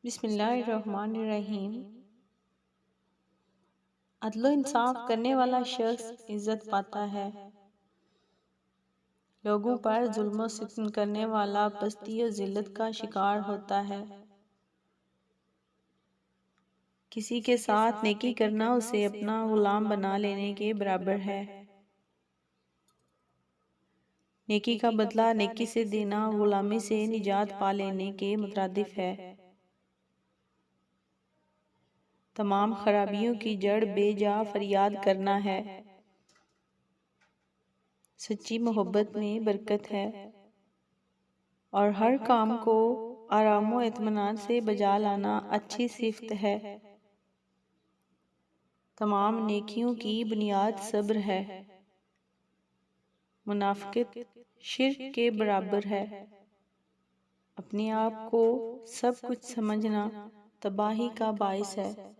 بسم اللہ الرحمن الرحیم۔ عدل و انصاف کرنے والا شخص عزت پاتا ہے۔ لوگوں پر ظلم و ستم کرنے والا پستی و ذلت کا شکار ہوتا ہے۔ کسی کے ساتھ نیکی کرنا اسے اپنا غلام بنا لینے کے برابر ہے۔ نیکی کا بدلہ نیکی سے دینا غلامی سے نجات پا لینے کے مترادف ہے۔ تمام خرابیوں کی جڑ بے جا فریاد کرنا ہے۔ سچی محبت میں برکت ہے اور ہر کام کو آرام و اطمینان سے بجا لانا اچھی صفت ہے۔ تمام نیکیوں کی بنیاد صبر ہے۔ منافقت شرک کے برابر ہے۔ اپنے آپ کو سب کچھ سمجھنا تباہی کا باعث ہے۔